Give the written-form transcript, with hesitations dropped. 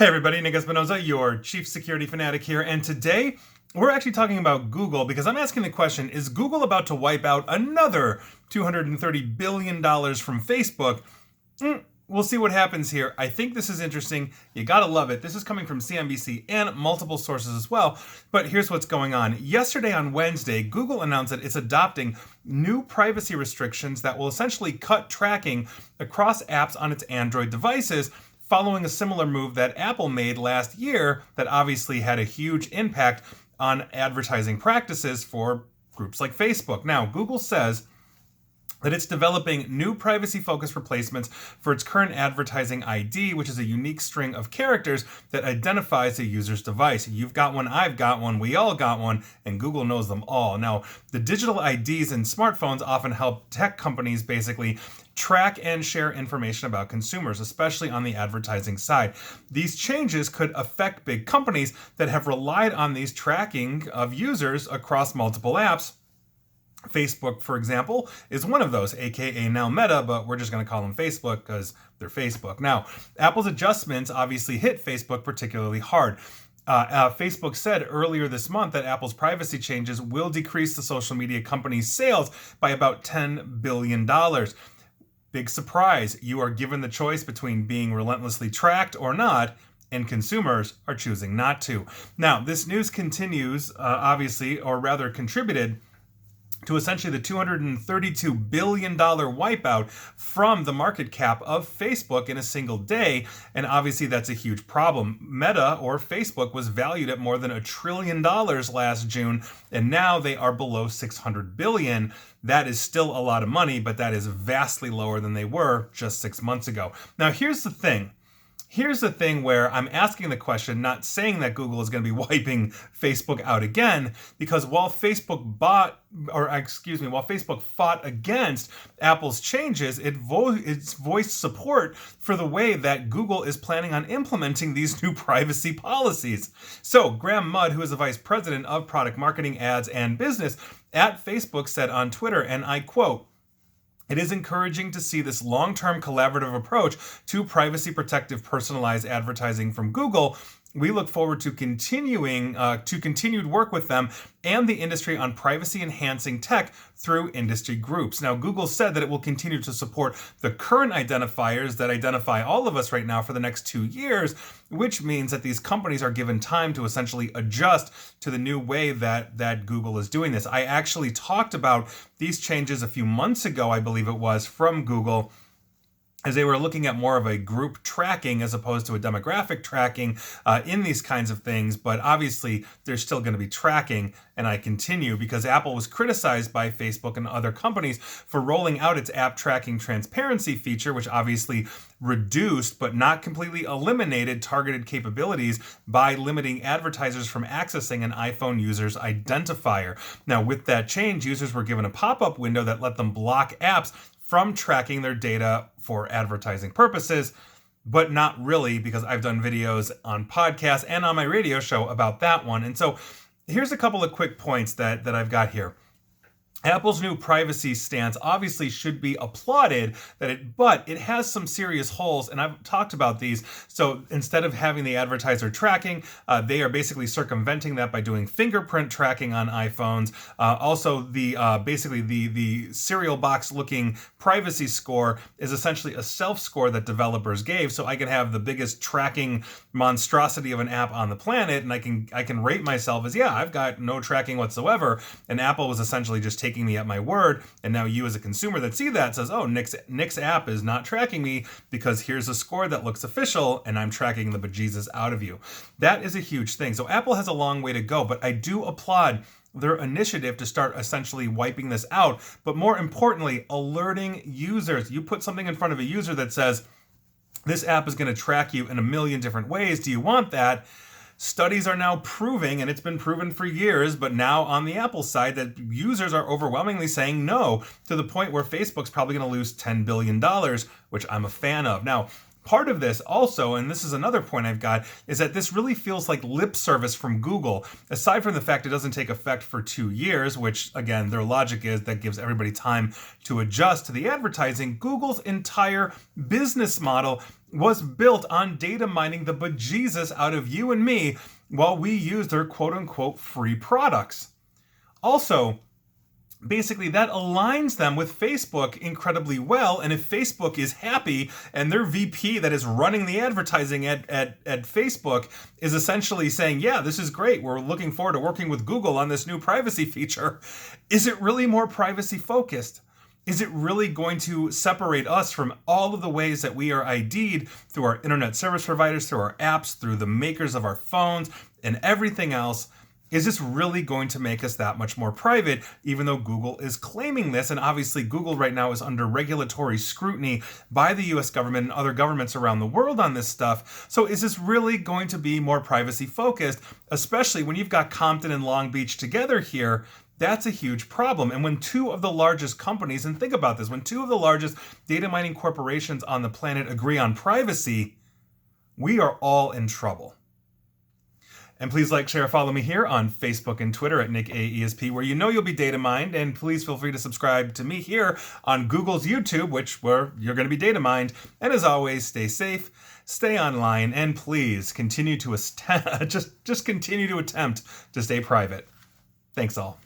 Hey everybody, Nick Espinoza, your chief security fanatic here, and today we're actually talking about Google because I'm asking the question, is Google about to wipe out another $230 billion from Facebook? We'll see what happens here. I think this is interesting. You gotta love it. This is coming from CNBC and multiple sources as well. But here's what's going on. Yesterday on Wednesday, Google announced that it's adopting new privacy restrictions that will essentially cut tracking across apps on its Android devices, following a similar move that Apple made last year that obviously had a huge impact on advertising practices for groups like Facebook. Now, Google says that it's developing new privacy-focused replacements for its current advertising ID, which is a unique string of characters that identifies a user's device. You've got one, I've got one, we all got one, and Google knows them all. Now, the digital IDs in smartphones often help tech companies basically track and share information about consumers, especially on the advertising side. These changes could affect big companies that have relied on these tracking of users across multiple apps. Facebook, for example, is one of those, aka now Meta, but we're just going to call them Facebook because they're Facebook. Now, Apple's adjustments obviously hit Facebook particularly hard. Facebook said earlier this month that Apple's privacy changes will decrease the social media company's sales by about $10 billion. Big surprise, you are given the choice between being relentlessly tracked or not, and consumers are choosing not to. Now, this news continues, obviously, or rather contributed to essentially the $232 billion wipeout from the market cap of Facebook in a single day, and obviously that's a huge problem. Meta, or Facebook, was valued at more than $1 trillion last June, and now they are below $600 billion. That is still a lot of money, but that is vastly lower than they were just 6 months ago. Now, here's the thing. Here's the thing where I'm asking the question, not saying that Google is going to be wiping Facebook out again, because while Facebook fought against Apple's changes, it's voiced support for the way that Google is planning on implementing these new privacy policies. So Graham Mudd, who is the vice president of product marketing, ads, and business at Facebook, said on Twitter, and I quote, "It is encouraging to see this long-term collaborative approach to privacy-protective personalized advertising from Google. We look forward to continued work with them and the industry on privacy-enhancing tech through industry groups." Now, Google said that it will continue to support the current identifiers that identify all of us right now for the next 2 years, which means that these companies are given time to essentially adjust to the new way that Google is doing this. I actually talked about these changes a few months ago, I believe it was, from Google, as they were looking at more of a group tracking as opposed to a demographic tracking in these kinds of things. But obviously, there's still going to be tracking, and I continue because Apple was criticized by Facebook and other companies for rolling out its app tracking transparency feature, which obviously reduced but not completely eliminated targeted capabilities by limiting advertisers from accessing an iPhone user's identifier. Now, with that change, users were given a pop-up window that let them block apps from tracking their data for advertising purposes, but not really, because I've done videos on podcasts and on my radio show about that one. And so here's a couple of quick points that I've got here. Apple's new privacy stance obviously should be applauded, but it has some serious holes, and I've talked about these. So instead of having the advertiser tracking, they are basically circumventing that by doing fingerprint tracking on iPhones. Also, the cereal box looking privacy score is essentially a self-score that developers gave, so I can have the biggest tracking monstrosity of an app on the planet, and I can rate myself as, yeah, I've got no tracking whatsoever, and Apple was essentially just taking me at my word, and now you as a consumer that see that says, oh, Nick's app is not tracking me because here's a score that looks official and I'm tracking the bejesus out of you. That is a huge thing. So Apple has a long way to go, but I do applaud their initiative to start essentially wiping this out, but more importantly, alerting users. You put something in front of a user that says, this app is going to track you in a million different ways. Do you want that? Studies are now proving, and it's been proven for years, but now on the Apple side, that users are overwhelmingly saying no, to the point where Facebook's probably going to lose $10 billion, which I'm a fan of. Now, Part of this also, and this is another point I've got, is that this really feels like lip service from Google, aside from the fact it doesn't take effect for 2 years, which again, their logic is that gives everybody time to adjust to the advertising. Google's entire business model was built on data mining the bejesus out of you and me while we use their quote unquote free products. Also, basically that aligns them with Facebook incredibly well, and if Facebook is happy and their VP that is running the advertising at Facebook is essentially saying, yeah, this is great, we're looking forward to working with Google on this new privacy feature, is it really more privacy focused? Is it really going to separate us from all of the ways that we are ID'd through our internet service providers, through our apps, through the makers of our phones, and everything else? Is this really going to make us that much more private, even though Google is claiming this? And obviously Google right now is under regulatory scrutiny by the US government and other governments around the world on this stuff. So is this really going to be more privacy focused, especially when you've got Compton and Long Beach together here? That's a huge problem. And when two of the largest companies, and think about this, when two of the largest data mining corporations on the planet agree on privacy, we are all in trouble. And please like, share, follow me here on Facebook and Twitter at NickAESP, where you know you'll be data mined. And please feel free to subscribe to me here on Google's YouTube, where you're going to be data mined. And as always, stay safe, stay online, and please continue to just continue to attempt to stay private. Thanks all.